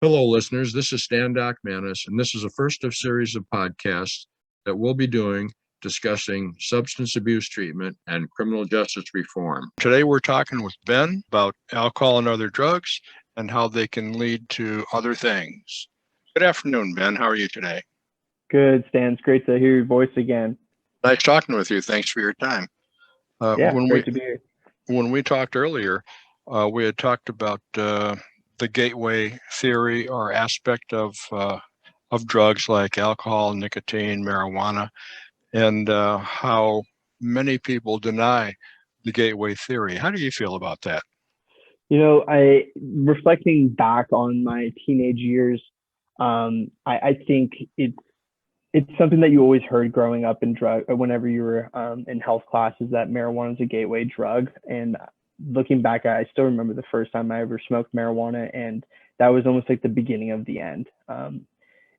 Hello, listeners. This is Stan Dokmanus, and this is the first of series of podcasts that we'll be doing discussing substance abuse treatment and criminal justice reform. Today, we're talking with Ben about alcohol and other drugs and how they can lead to other things. Good afternoon, Ben. How are you today? Good, Stan. It's great to hear your voice again. Nice talking with you. Thanks for your time. Great to be here. When we talked earlier, we had talked about the gateway theory or aspect of drugs like alcohol, nicotine, marijuana, and how many people deny the gateway theory. How do you feel about that? I reflecting back on my teenage years, I think it's something that you always heard growing up in whenever you were in health classes, that marijuana is a gateway drug. And looking back, I still remember the first time I ever smoked marijuana, and that was almost like the beginning of the end.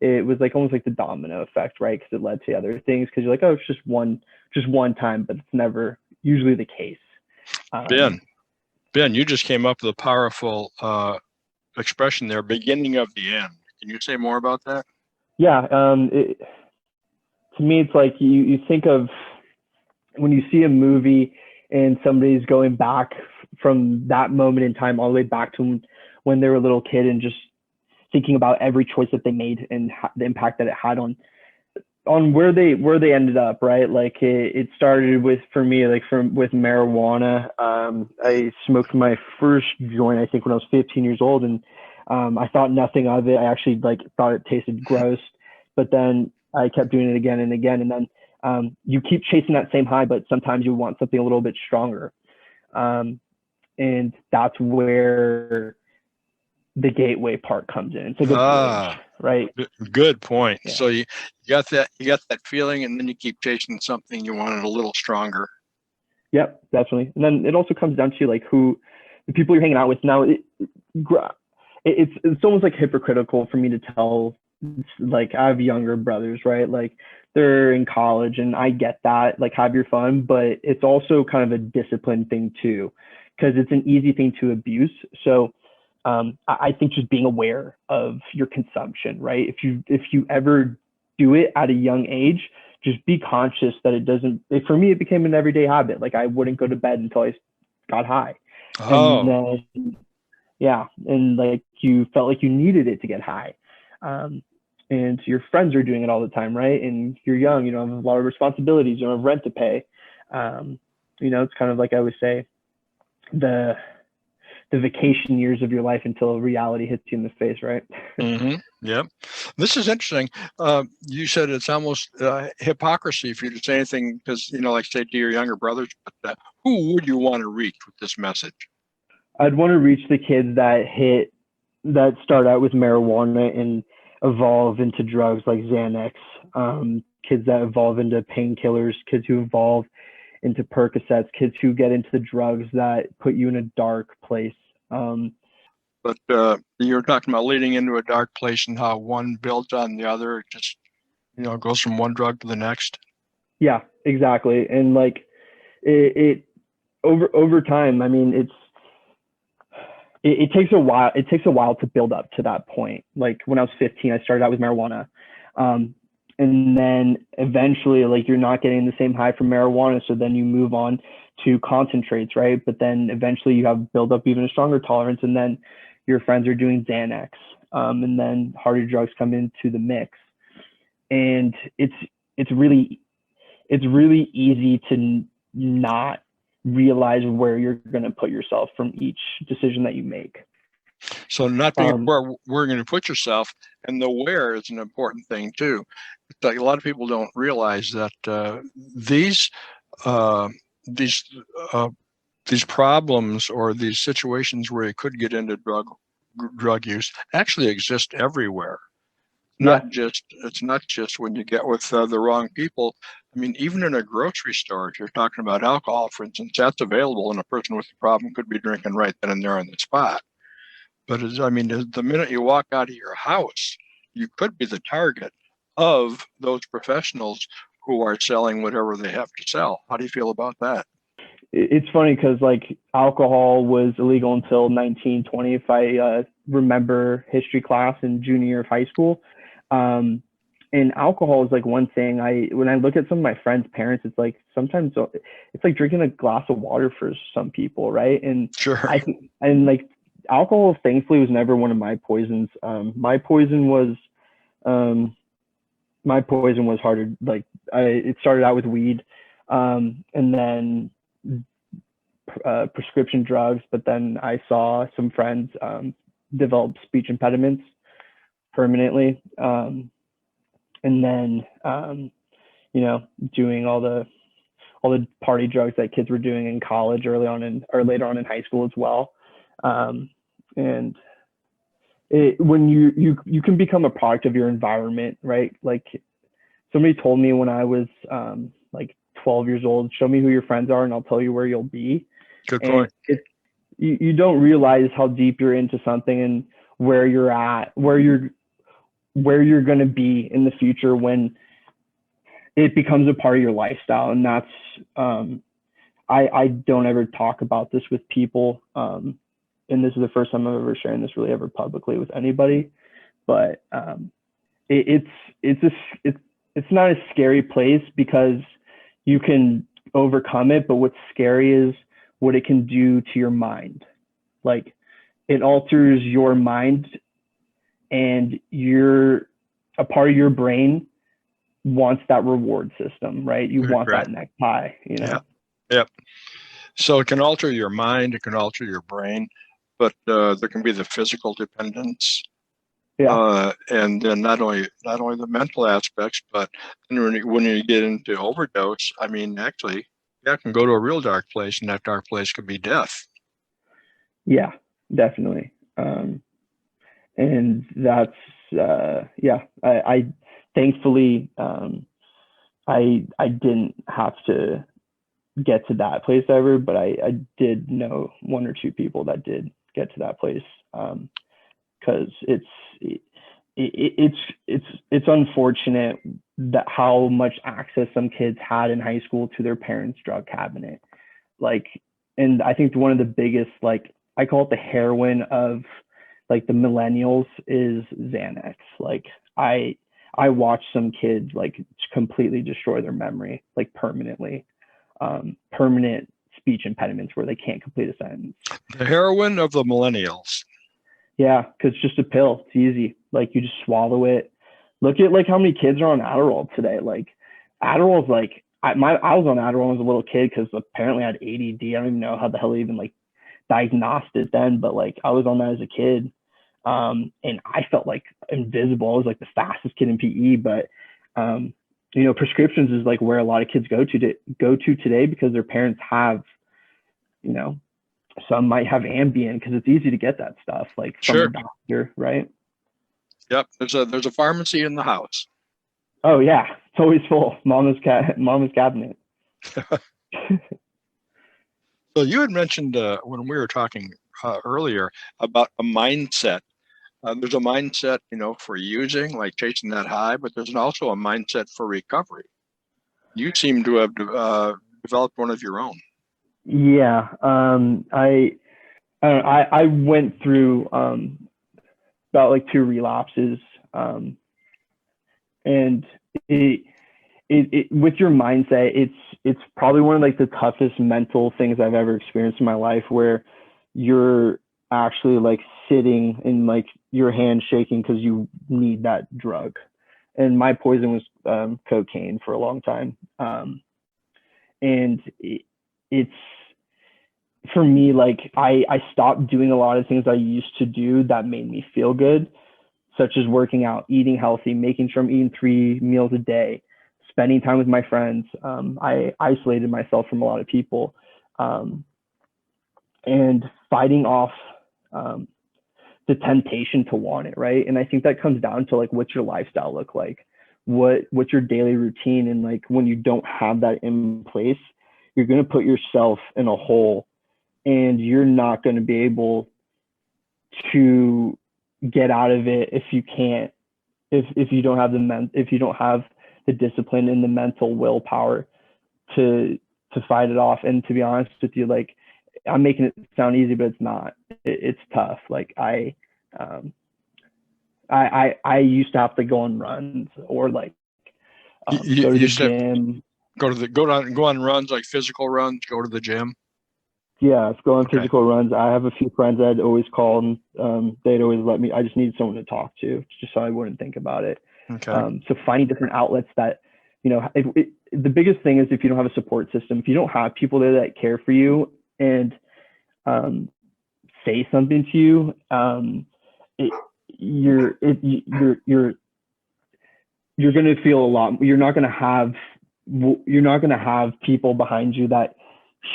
It was like almost like the domino effect, right? Because it led to other things. Because you're like, oh, it's just one time, but it's never usually the case. Ben, you just came up with a powerful expression there, beginning of the end. Can you say more about that? Yeah. To me, it's like you think of when you see a movie and somebody's going back from that moment in time all the way back to when they were a little kid and just thinking about every choice that they made and the impact that it had on where they ended up, right? Like it started with, for me, like with marijuana. I smoked my first joint, I think, when I was 15 years old, and I thought nothing of it. I actually thought it tasted gross, but then I kept doing it again and again, and then you keep chasing that same high, but sometimes you want something a little bit stronger, and that's where the gateway part comes in. It's like a bridge, right? Good point. Yeah. So you got that feeling, and then you keep chasing something you wanted a little stronger. Yep, definitely. And then it also comes down to like who the people you're hanging out with. Now it's almost like hypocritical for me to tell, like, I have younger brothers, right? Like they're in college, and I get that, like, have your fun, but it's also kind of a discipline thing too, because it's an easy thing to abuse. So I think just being aware of your consumption, right? If you ever do it at a young age, just be conscious that it doesn't. For me, it became an everyday habit. Like I wouldn't go to bed until I got high. Oh. And then, yeah, and like you felt like you needed it to get high. And your friends are doing it all the time, right? And you're young, you don't have a lot of responsibilities, you don't have rent to pay. It's kind of like I would say, the vacation years of your life until reality hits you in the face, right? Mm-hmm. Yep. This is interesting. You said it's almost hypocrisy for you to say anything because, like say to your younger brothers, but who would you want to reach with this message? I'd want to reach the kids that start out with marijuana and evolve into drugs like Xanax, kids that evolve into painkillers, kids who evolve into Percocets, kids who get into the drugs that put you in a dark place. But you're talking about leading into a dark place and how one builds on the other. It just, goes from one drug to the next. Yeah, exactly. And like it over time, I mean, it takes a while. It takes a while to build up to that point. Like when I was 15, I started out with marijuana. And then eventually, like, you're not getting the same high from marijuana. So then you move on to concentrates, right? But then eventually you have build up even a stronger tolerance. And then your friends are doing Xanax. And then harder drugs come into the mix. And it's really easy to not realize where you're going to put yourself from each decision that you make. So not being aware where you're going to put yourself, and the where is an important thing too. Like a lot of people don't realize that these problems or these situations where you could get into drug use actually exist everywhere. It's not just when you get with the wrong people. I mean, even in a grocery store, if you're talking about alcohol, for instance, that's available, and a person with the problem could be drinking right then and there on the spot. But the minute you walk out of your house, you could be the target of those professionals who are selling whatever they have to sell. How do you feel about that? It's funny because like alcohol was illegal until 1920, if I remember history class in junior year of high school. Um, and alcohol is like one thing. When I look at some of my friends' parents, it's like sometimes it's like drinking a glass of water for some people, right? And Sure. I think and like alcohol, thankfully, was never one of my poisons. Um, my poison was harder. Like it started out with weed, and then prescription drugs. But then I saw some friends develop speech impediments permanently, and then doing all the party drugs that kids were doing in college early on or later on in high school as well. And when you can become a product of your environment, right? Like somebody told me when I was like 12 years old, show me who your friends are and I'll tell you where you'll be. Good And point. you don't realize how deep you're into something and where you're at, where you're going to be in the future when it becomes a part of your lifestyle. And that's I don't ever talk about this with people, and this is the first time I'm ever sharing this really ever publicly with anybody. But it's not a scary place because you can overcome it. But what's scary is what it can do to your mind. Like it alters your mind, and a part of your brain wants that reward system, right? You want Right. that next high, Yeah. Yep. So it can alter your mind, it can alter your brain, but there can be the physical dependence, Yeah. and then not only the mental aspects, but then when you get into overdose, I mean, actually, yeah, it can go to a real dark place, and that dark place could be death. Yeah, definitely. And that's yeah. I thankfully I didn't have to get to that place ever, but I did know one or two people that did get to that place, because it's unfortunate that how much access some kids had in high school to their parents' drug cabinet. Like, and I think one of the biggest, like, I call it the heroin of like the millennials is Xanax. Like I watched some kids like completely destroy their memory, like permanently, permanent speech impediments where they can't complete a sentence. The heroin of the millennials. Yeah, because it's just a pill. It's easy. Like you just swallow it. Look at like how many kids are on Adderall today. Like Adderall's like I was on Adderall when I was a little kid because apparently I had ADD. I don't even know how the hell they even like diagnosed it then, but like I was on that as a kid. And I felt like invisible. I was like the fastest kid in PE, but prescriptions is like where a lot of kids go to today because their parents have, you know, some might have Ambien because it's easy to get that stuff like from a Sure. doctor, right? Yep. There's a pharmacy in the house. Oh yeah, it's always full. Mama's cabinet. So you had mentioned when we were talking earlier about a mindset. There's a mindset, for using, like chasing that high, but there's also a mindset for recovery. You seem to have developed one of your own. Yeah, I went through about like two relapses, and with your mindset, it's probably one of like the toughest mental things I've ever experienced in my life, where you're actually like sitting and like your hand shaking because you need that drug. And my poison was cocaine for a long time, and it's for me like I stopped doing a lot of things I used to do that made me feel good, such as working out, eating healthy, making sure I'm eating 3 meals a day, spending time with my friends. I isolated myself from a lot of people, and fighting off the temptation to want it, right? And I think that comes down to like what's your lifestyle look like, what's your daily routine, and like when you don't have that in place, you're going to put yourself in a hole, and you're not going to be able to get out of it if you can't if you don't have the discipline and the mental willpower to fight it off. And to be honest with you, like I'm making it sound easy, but it's not. It's tough. Like Um, I used to have to go on runs or like You go to the used to gym. go on runs, like physical runs, go to the gym. Yeah, let's go on Okay. physical runs. I have a few friends that I'd always call, and they'd always let me. I just needed someone to talk to, just so I wouldn't think about it. Okay. So finding different outlets that, the biggest thing is if you don't have a support system, if you don't have people there that care for you and say something to you, it, you're going to feel a lot. You're not going to have people behind you that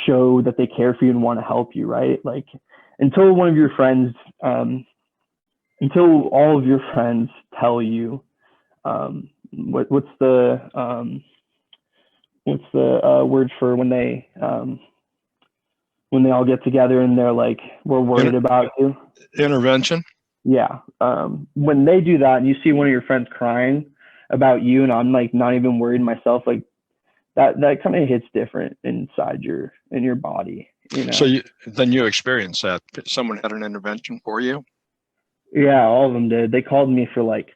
show that they care for you and want to help you, right? Like until one of your friends, until all of your friends tell you, what's the word for when they all get together and they're like, we're worried about you. Intervention. Yeah. When they do that and you see one of your friends crying about you and I'm like not even worried myself, like that kind of hits different inside in your body, So then you experienced that someone had an intervention for you. Yeah, all of them did. They called me for like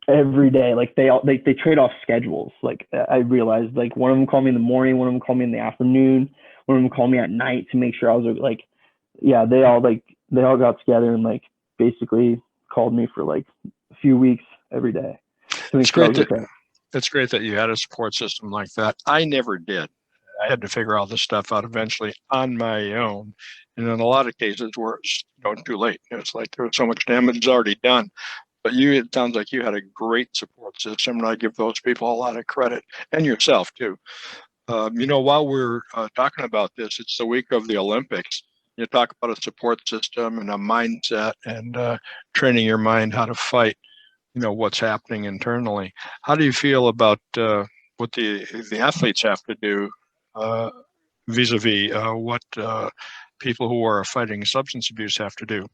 every day. Like they trade off schedules. Like I realized like one of them called me in the morning, one of them called me in the afternoon, one of them called me at night to make sure I was like, yeah, they all got together and like basically called me for like a few weeks every day. It's great that you had a support system like that. I never did. I had to figure all this stuff out eventually on my own. And in a lot of cases where it's too late. It's like there was so much damage already done. But it sounds like you had a great support system, and I give those people a lot of credit, and yourself too. While we're talking about this, it's the week of the Olympics. You talk about a support system and a mindset and training your mind how to fight, what's happening internally. How do you feel about what the athletes have to do vis-a-vis what people who are fighting substance abuse have to do?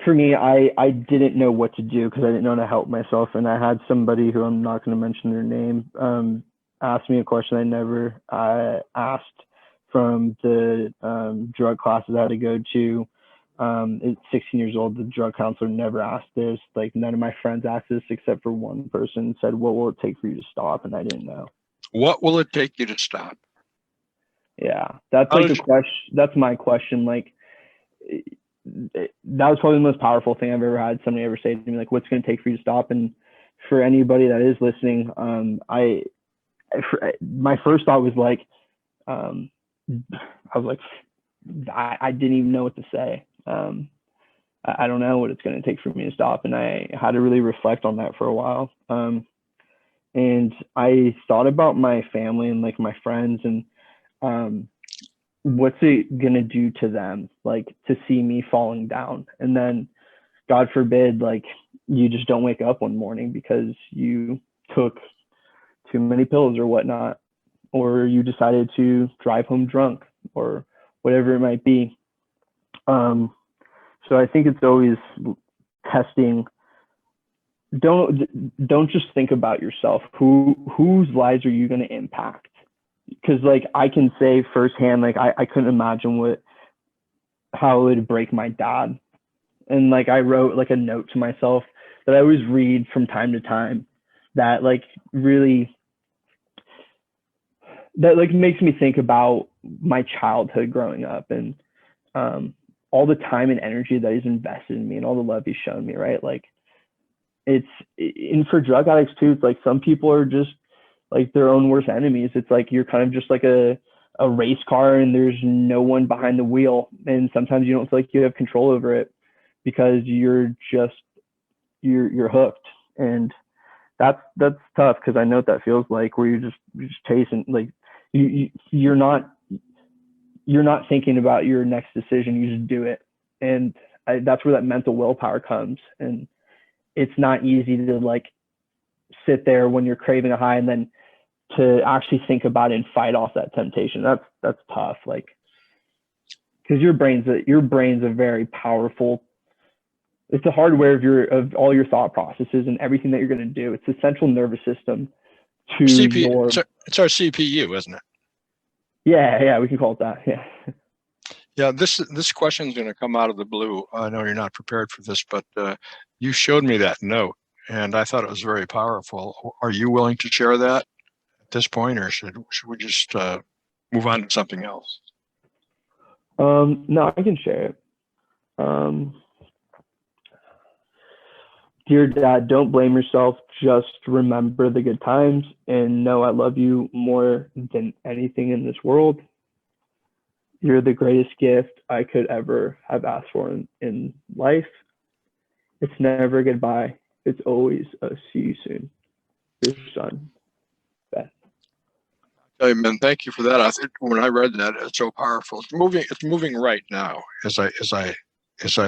For me, I didn't know what to do because I didn't know how to help myself. And I had somebody who I'm not going to mention their name ask me a question I never asked from the drug classes I had to go to. At 16 years old, the drug counselor never asked this. Like none of my friends asked this except for one person said, what will it take for you to stop? And I didn't know. What will it take you to stop? Yeah, that's like the question. That's my question. Like, that was probably the most powerful thing I've ever had somebody ever say to me, like, what's going to take for you to stop? And for anybody that is listening, my first thought was like, I didn't even know what to say. I don't know what it's going to take for me to stop. And I had to really reflect on that for a while. And I thought about my family and like my friends and, what's it going to do to them, like to see me falling down. And then God forbid, like you just don't wake up one morning because you took too many pills or whatnot, or you decided to drive home drunk or whatever it might be. So I think it's always testing. Don't just think about yourself. Whose lives are you going to impact? Because like I can say firsthand, like I couldn't imagine how it would break my dad. And like I wrote like a note to myself that I always read from time to time that like really that like makes me think about my childhood growing up and all the time and energy that he's invested in me and all the love he's shown me, right? Like and for drug addicts too, it's like some people are just like their own worst enemies. It's like you're kind of just like a race car and there's no one behind the wheel. And sometimes you don't feel like you have control over it because you're hooked. And that's tough because I know what that feels like, where you're just chasing, like you're not thinking about your next decision. You just do it. And that's where that mental willpower comes. And it's not easy to like sit there when you're craving a high and then to actually think about it and fight off that temptation. That's tough. Like, because your brain's a very powerful, it's the hardware of all your thought processes and everything that you're going to do. It's the central nervous system to it's our CPU, isn't it? Yeah, we can call it that. Yeah. Yeah, this question is going to come out of the blue. I know you're not prepared for this, but you showed me that note, and I thought it was very powerful. Are you willing to share that at this point, or should we just move on to something else? No, I can share it. Dear Dad, don't blame yourself. Just remember the good times and know I love you more than anything in this world. You're the greatest gift I could ever have asked for in life. It's never goodbye. It's always a see you soon. Your son, Beth. Hey, man, thank you for that. I think when I read that, it's so powerful. It's moving right now as I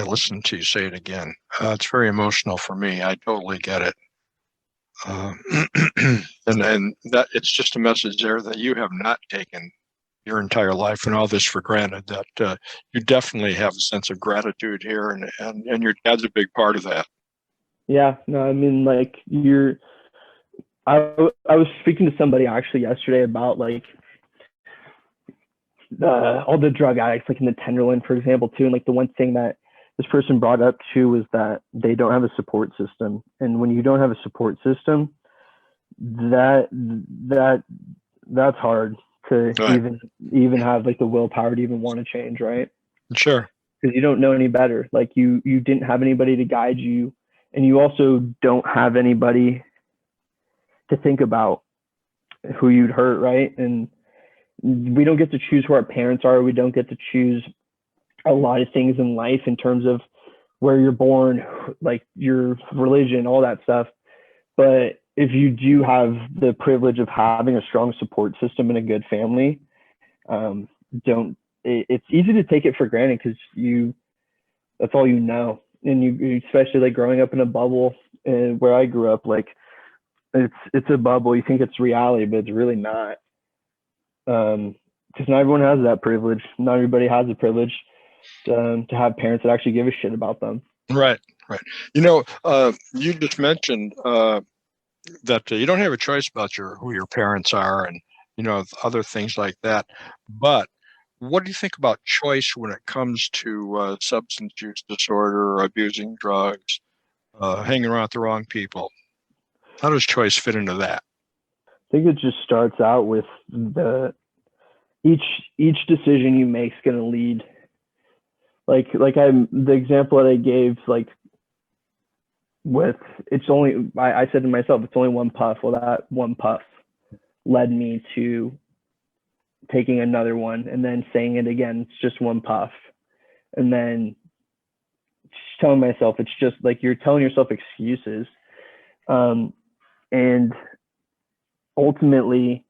listen to you say it again. It's very emotional for me. I totally get it. Uh, and that it's just a message there that you have not taken your entire life and all this for granted, that you definitely have a sense of gratitude here, and your dad's a big part of that. Yeah, no, I mean, like I was speaking to somebody actually yesterday about like all the drug addicts, like in the Tenderloin, for example, too. And like the one thing that this person brought up too was that they don't have a support system. And when you don't have a support system, that that's hard to Right. even have like the willpower to even want to change, right? Sure. Because you don't know any better. Like you didn't have anybody to guide you, and you also don't have anybody to think about who you'd hurt, right? And we don't get to choose who our parents are. We don't get to choose a lot of things in life in terms of where you're born, like your religion, all that stuff. But if you do have the privilege of having a strong support system and a good family, don't it's easy to take it for granted because that's all you know. And you especially like growing up in a bubble, where I grew up, like it's a bubble. You think it's reality, but it's really not. Because not everyone has that privilege. Not everybody has the privilege to have parents that actually give a shit about them. Right. Right. You just mentioned that you don't have a choice about who your parents are, and other things like that. But what do you think about choice when it comes to substance use disorder, or abusing drugs, hanging around with the wrong people? How does choice fit into that? I think it just starts out with each decision you make is going to lead. The example that I gave, like with it's only I said to myself it's only one puff. Well, that one puff led me to taking another one and then saying it again. It's just one puff, and then just telling myself it's just like you're telling yourself excuses, and ultimately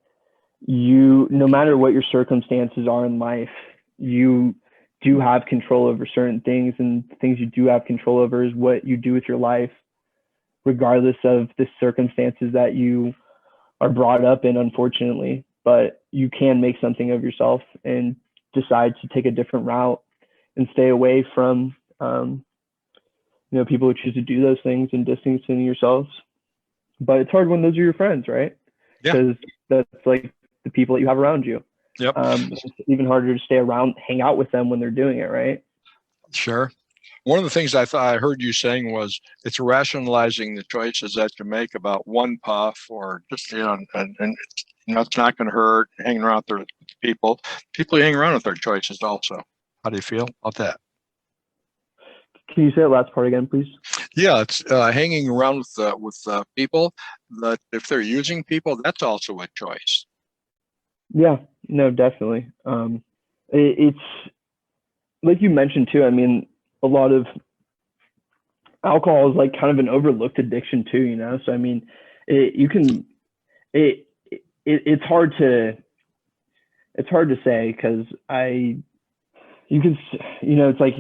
no matter what your circumstances are in life, you do have control over certain things, and things you do have control over is what you do with your life, regardless of the circumstances that you are brought up in, unfortunately. But you can make something of yourself and decide to take a different route and stay away from people who choose to do those things and distancing yourselves. But it's hard when those are your friends, right? Yeah. Because that's like the people that you have around you. Yep. It's even harder to stay around, hang out with them when they're doing it, right? Sure. One of the things I thought I heard you saying was it's rationalizing the choices that you make about one puff, or just and it's not going to hurt. Hanging around with people you hang around with their choices also. How do you feel about that? Can you say that last part again, please? Yeah, it's hanging around with people that if they're using people, that's also a choice. Yeah, no, definitely. It's like you mentioned too. I mean, a lot of alcohol is like kind of an overlooked addiction too, So I mean, it's hard to say because it's like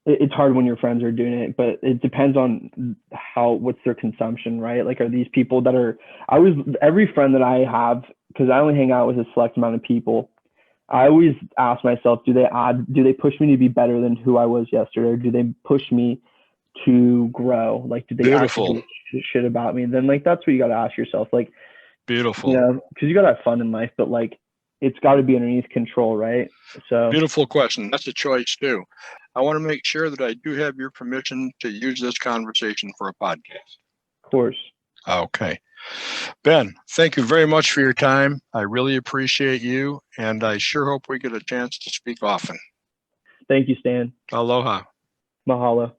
it's hard when your friends are doing it, but it depends on what's their consumption, right? Like, are these people that are every friend that I have, because I only hang out with a select amount of people, I always ask myself, do they push me to be better than who I was yesterday, or do they push me to grow? Like, do they Beautiful. actually give shit about me? Then like that's what you got to ask yourself, like, Beautiful. because you got to have fun in life, but like it's got to be underneath control, right? So Beautiful question. That's a choice too. I want to make sure that I do have your permission to use this conversation for a podcast. of course. Okay. Ben, thank you very much for your time. I really appreciate you, and I sure hope we get a chance to speak often. Thank you, Stan. Aloha. Mahalo.